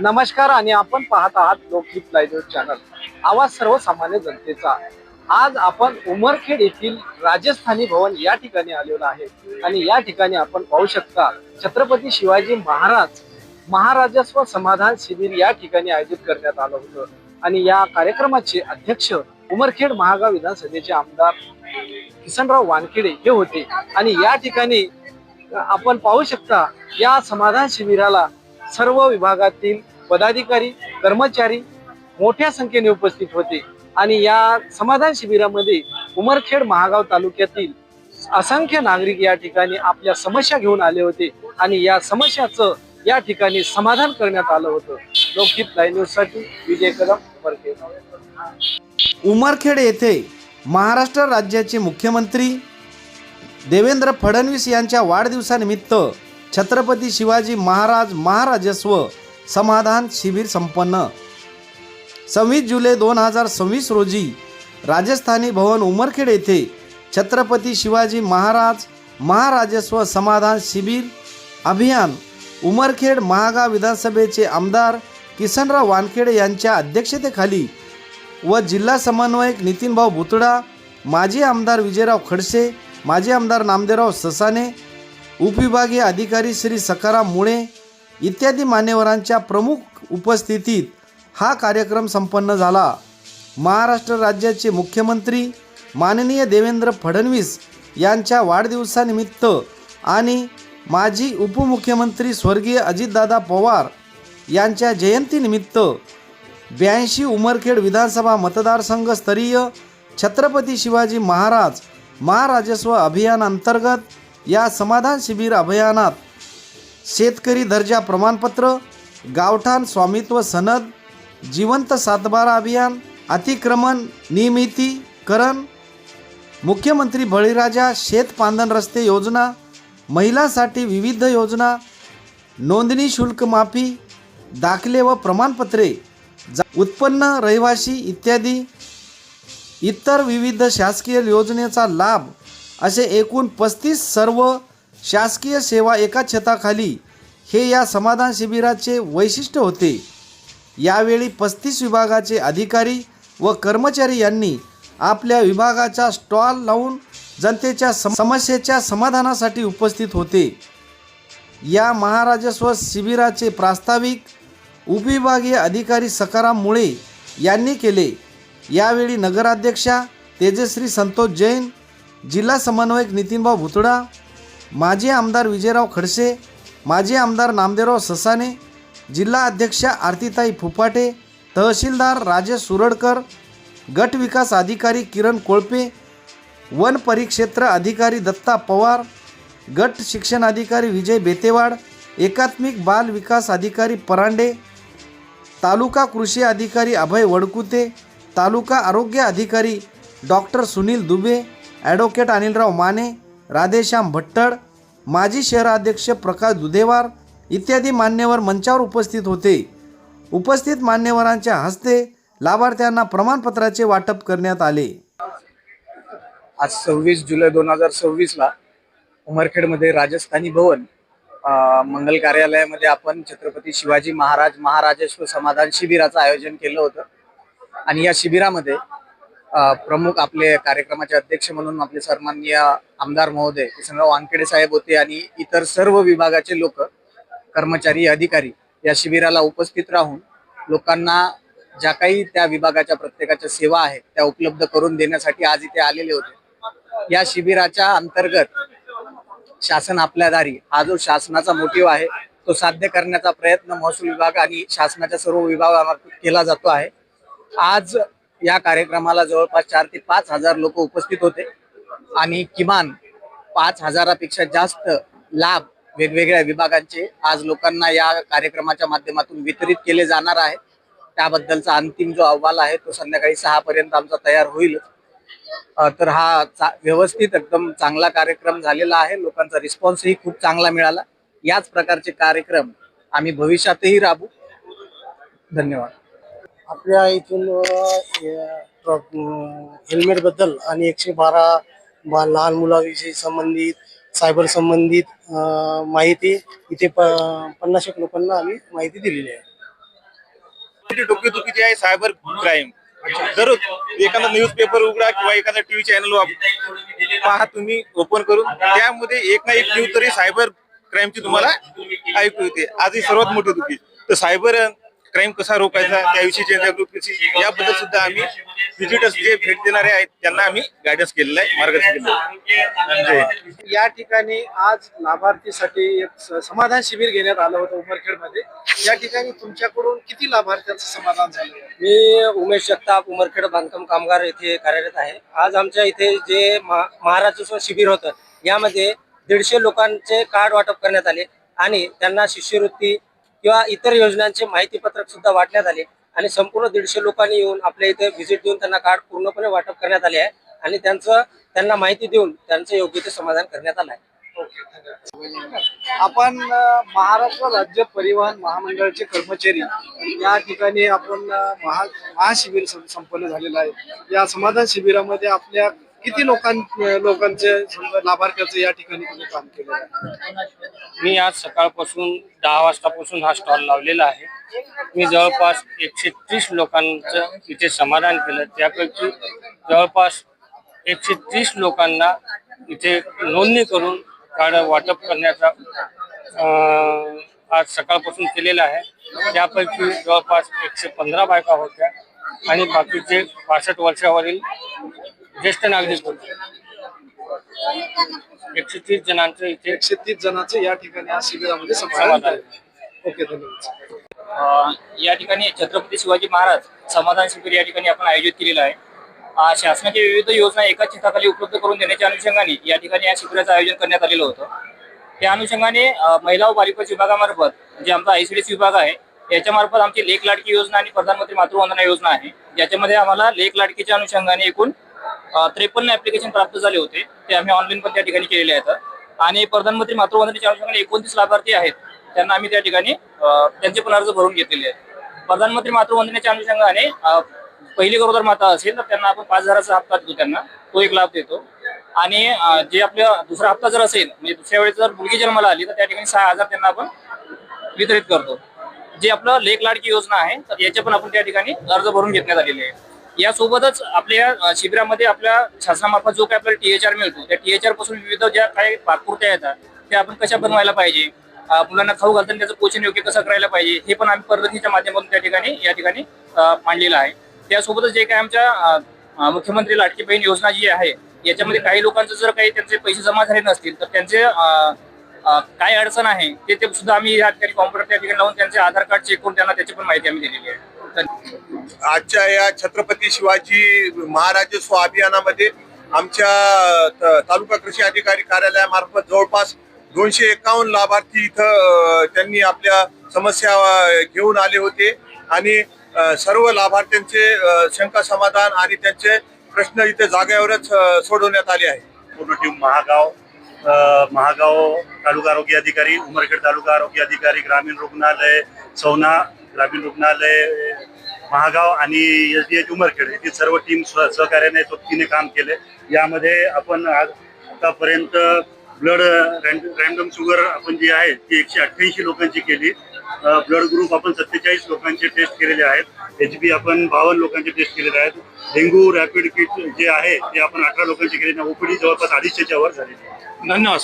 नमस्कार आणि आपण पाहत आहात लोकहित लाईव्ह चॅनल, आवाज सर्वसामान्य जनतेचा। आज आपण उमरखेड येथील राजस्थानी भवन या ठिकाणी आलेलो आहे आणि या ठिकाणी आपण पाहू शकता छत्रपती शिवाजी महाराजस्व समाधान शिबिर या ठिकाणी आयोजित करण्यात आलं होतं आणि या कार्यक्रमाचे अध्यक्ष उमरखेड महागाव विधानसभेचे आमदार किसनराव वानखेडे हे होते आणि या ठिकाणी आपण पाहू शकता या समाधान शिबिराला सर्व विभागातील पदाधिकारी कर्मचारी मोठ्या संख्येने उपस्थित होते आणि या समाधान शिबिरामध्ये उमरखेड महागाव तालुक्यातील असंख्य नागरिक या ठिकाणी आपल्या समस्या घेऊन आले होते आणि या समस्याचं या ठिकाणी समाधान करण्यात आलं होतं। लोकहित लाईव्ह न्यूज साठी विजय कदम, उमरखेड। उमरखेड येथे महाराष्ट्र राज्याचे मुख्यमंत्री देवेंद्र फडणवीस यांच्या वाढदिवसानिमित्त छत्रपती शिवाजी महाराजस्व समाधान शिबिर संपन्न। 26 जुलै 2026 रोजी राजस्थानी भवन उमरखेड येथे छत्रपती शिवाजी महाराजस्व समाधान शिबिर अभियान उमरखेड महागाव विधानसभेचे आमदार किसनराव वानखेडे यांच्या अध्यक्षतेखाली व जिल्हा समन्वयक नितीनभाऊ भुतडा, माजी आमदार विजयराव खडसे, माजी आमदार नामदेवराव ससाने, उपविभागीय अधिकारी श्री सखाराम मुळे इत्यादी मान्यवरांच्या प्रमुख उपस्थितीत हा कार्यक्रम संपन्न झाला। महाराष्ट्र राज्याचे मुख्यमंत्री माननीय देवेंद्र फडणवीस यांच्या वाढदिवसानिमित्त आणि माजी उपमुख्यमंत्री स्वर्गीय अजितदादा पवार यांच्या जयंतीनिमित्त 82 उमरखेड विधानसभा मतदारसंघ स्तरीय छत्रपती शिवाजी महाराजस्व अभियान अंतर्गत या समाधान शिबिर अभियानात शेतकरी दर्जा प्रमाणपत्र, गावठाण स्वामित्व सनद, जिवंत सातबारा अभियान, अतिक्रमण नियमितीकरण, मुख्यमंत्री बळीराजा शेत पांधन रस्ते योजना, महिलांसाठी विविध योजना, नोंदणी शुल्क माफी, दाखले व प्रमाणपत्रे, उत्पन्न रहिवासी इत्यादी इतर विविध शासकीय योजनेचा लाभ असे एकूण 35 सर्व शासकीय सेवा एका छताखाली हे या समाधान शिबिराचे वैशिष्ट्य होते। यावेळी 35 विभागाचे अधिकारी व कर्मचारी यांनी आपल्या विभागाचा स्टॉल लावून जनतेच्या समस्येच्या समाधानासाठी उपस्थित होते। या महाराजस्व शिबिराचे प्रास्ताविक उपविभागीय अधिकारी सखाराम मुळे यांनी केले। यावेळी नगराध्यक्षा तेजश्री संतोष जैन, जिल्हा समन्वयक नितीनभाऊ भुतडा, माजी आमदार विजयराव खडसे, माजी आमदार नामदेवराव ससाने, जिल्हा अध्यक्षा आरतीताई फुफाटे, तहसीलदार राजेश सुरडकर, गट विकास अधिकारी किरण कोळपे, वन परिक्षेत्र अधिकारी दत्ता पवार, गट शिक्षण अधिकारी विजय बेतेवाड, एकात्मिक बाल विकास अधिकारी परांडे, तालुका कृषी अधिकारी अभय वडकुते, तालुका आरोग्य अधिकारी डॉक्टर सुनील दुबे, ॲडव्होकेट अनिलराव माने, राधेश्याम भट्टड, माजी शहराध्यक्ष प्रकाश दुधेवार इत्यादी मान्यवर मंचावर उपस्थित होते। उपस्थित मान्यवरांच्या हस्ते लाभार्थ्यांना प्रमाणपत्राचे वाटप करण्यात आले। आज 26 जुलै 2026 ला उमरखेडमध्ये राजस्थानी भवन मंगल कार्यालयामध्ये आपण छत्रपती शिवाजी महाराजस्व समाधान शिबिराचं आयोजन केलं होतं आणि या शिबिरामध्ये प्रमुख आपले कार्यक्रमाचे अध्यक्ष म्हणून आपले सन्माननीय आमदार महोदय किसनराव वानखेडे साहेब होते आणि इतर सर्व विभागाचे लोक, कर्मचारी, अधिकारी या शिबिराला उपस्थित राहून लोकांना ज्या काही त्या विभागाच्या प्रत्येकाच्या सेवा आहेत त्या उपलब्ध करून देण्यासाठी आज इथे आलेले होते। या शिबिराच्या अंतर्गत शासन आपल्या दारी हा जो शासनाचा मोटिव्ह आहे तो साध्य करण्याचा प्रयत्न महसूल विभाग आणि शासनाच्या सर्व विभागामार्फत केला जातो आहे। आज या कार्यक्रमाला जवळपास 4 ते 5 हजार लोक उपस्थित होते आणि किमान 5,000 पेक्षा जास्त लाभ वेगवेगळ्या विभागांचे आज लोकांना या कार्यक्रमाच्या माध्यमातून वितरित केले जाणार आहे। त्याबद्दलचा अंतिम जो अहवाल आहे तो संध्याकाळी 6 पर्यंत आमचा तयार होईल। तर हा व्यवस्थित एकदम चांगला कार्यक्रम झालेला आहे। लोकांचा रिस्पॉन्सही खूप चांगला मिळाला। याच प्रकारचे कार्यक्रम आम्ही भविष्यातही राबवू। धन्यवाद। आपल्या इथून हेल्मेट बद्दल आणि 112 लहान मुलाविषयी संबंधित सायबर संबंधित माहिती इथे 50 लोकांना आम्ही माहिती दिलेली आहे। मोठी डोकेदुखी जी आहे सायबर क्राईम. दररोज एखादा न्यूजपेपर उघडा किंवा एखादा टीव्ही चॅनल पहा तुम्ही ओपन करून, त्यामध्ये एक ना एक न्यूज तरी सायबर क्राईमची तुम्हाला ऐकू येते. आज ही सर्वात मोठी दुखी. तर सायबर क्राईम कसा रोखायचा त्याविषयी जनजागृती, याबद्दल सुद्धा आम्ही व्हिजिटर्स जे भेट देणारे आहेत त्यांना आम्ही गायडन्स केलेलं आहे, मार्गदर्शन केलेलं आहे. या ठिकाणी आज लाभार्थीसाठी एक समाधान शिबिर घेण्यात आलं होतं उमरखेडमध्ये. या ठिकाणी तुमच्याकडून किती लाभार्थ्यांचं समाधान झालं? मी उमेश जगताप, उमरखेड बांधकाम कामगार येथे कार्यरत आहे. आज आमच्या इथे जे महाराष्ट्र शिबिर होतं, यामध्ये 150 लोकांचे कार्ड वाटप करण्यात आले आणि त्यांना शिष्यवृत्ती किंवा इतर योजनांचे माहिती पत्रक सुद्धा वाटण्यात आले आणि संपूर्ण 150 लोकांनी येऊन आपल्या इथे व्हिजिट देऊन त्यांना कार्ड पूर्णपणे वाटप करण्यात आले आहे आणि त्यांना माहिती देऊन त्यांचं योग्य ते समाधान करण्यात आलं आहे. आपण महाराष्ट्र राज्य परिवहन महामंडळाचे कर्मचारी या ठिकाणी आपण महाशिबिर संपन्न झालेलं आहे. या समाधान शिबिरामध्ये आपल्या किती लोकांचे लाभार्थ्याचं या ठिकाणी तुम्ही काम केलं आहे? मी आज सकाळपासून 10 वाजतापासून हा स्टॉल लावलेला आहे. मी जवळपास 130 लोकांचं इथे समाधान केलं. त्यापैकी जवळपास 130 लोकांना इथे नोंदणी करून कार्ड वाटप करण्याचा आज सकाळपासून केलेला आहे. त्यापैकी जवळपास 115 बायका होत्या आणि बाकीचे 65 वर्षावरील ज्येष्ठ नागरिक होते. 130 जणांचं इथे 130 जणांचं या ठिकाणी आज शिबिरामध्ये समाधान झालं. ओके, धन्यवाद. या ठिकाणी छत्रपती शिवाजी महाराज समाधान शिबिर या ठिकाणी आपण आयोजित केलेलं आहे. शासनाच्या विविध योजना एकाच छताखाली उपलब्ध करून देण्याच्या अनुषंगाने या ठिकाणी या शिबिराचं आयोजन करण्यात आलेलं होतं. त्या अनुषंगाने महिला व बालविकास विभागामार्फत जे आमचा ICDS विभाग आहे याच्यामार्फत आमची लेख लाडकी योजना आणि प्रधानमंत्री मातृवंदना योजना आहे, ज्याच्यामध्ये आम्हाला लेख लाडकीच्या अनुषंगाने एकूण 53 ऍप्लिकेशन प्राप्त झाले होते. ते आम्ही ऑनलाईन पण त्या ठिकाणी केलेले आहेत आणि प्रधानमंत्री मातृवंदनेच्या अनुषंगाने 29 लाभार्थी आहेत, त्यांना आम्ही त्या ठिकाणी त्यांचे पण अर्ज भरून घेतलेले आहेत. प्रधानमंत्री मातृवंदनेच्या अनुषंगाने पहिली गरोदर माता असेल तर त्यांना आपण 5,000चा हप्ता देतो, त्यांना तो एक लाभ देतो. आणि जे आपल्या दुसरा हप्ता जर असेल म्हणजे दुसऱ्या वेळेस जर मुलगी जन्माला आली तर त्या ठिकाणी 6,000 त्यांना आपण वितरित करतो. जे आपलं लेख लाडकी योजना आहे तर याच्या पण आपण त्या ठिकाणी अर्ज भरून घेण्यात आलेले आहे. यासोबतच आपल्या शिबिरामध्ये आपल्या शासनामार्फत जो काही आपल्याला THR मिळतो त्या THR पासून विविध ज्या काही पाककृत्या येतात त्या आपण कशा बनवायला पाहिजे, मुलांना खाऊ घालताना त्याचं पोषण योग्य कसं करायला पाहिजे हे पण आम्ही पद्धतीच्या माध्यमातून या ठिकाणी मांडलेलं आहे. त्यासोबतच जे काही आमच्या मुख्यमंत्री लाडकी बहीण योजना जी आहे याच्यामध्ये काही लोकांचं जर काही त्यांचे पैसे जमा झाले नसतील तर त्यांचे काय अडचण आहे ते सुद्धा आम्ही या ठिकाणी कॉम्प्युटर त्या ठिकाणी लावून त्यांचे आधार कार्ड चेक करून त्यांना त्याची पण माहिती आम्ही दिलेली आहे. आजच्या या छत्रपती शिवाजी महाराजोत्सव अभियानामध्ये आमच्या तालुका कृषी अधिकारी कार्यालयामार्फत जवळपास 251 लाभार्थी इथं त्यांनी आपल्या समस्या घेऊन आले होते आणि सर्व लाभार्थ्यांचे शंका समाधान आणि त्यांचे प्रश्न इथे जागेवरच सोडवण्यात आले आहे. पूर्ण टीम महागाव तालुका आरोग्य अधिकारी, उमरखेड तालुका आरोग्य अधिकारी, ग्रामीण रुग्णालय सौना, ग्रामीण रुग्णालय महागाव आणि SDH उमरखेड येथील सर्व टीम सहकार्याने सोबतीने काम केले. यामध्ये आपण आतापर्यंत ब्लड रॅन्डम शुगर आपण जी आहे ती 188 लोकांची केली. ब्लड ग्रुप आपण 47 लोकांचे टेस्ट केलेले आहेत. HB आपण 52 लोकांचे टेस्ट केलेले आहेत. डेंग्यू रॅपिड किट जे आहे ते आपण 18 लोकांचे केले. OPD जवळपास 250च्या वर झालेली आहे. धन्यवाद.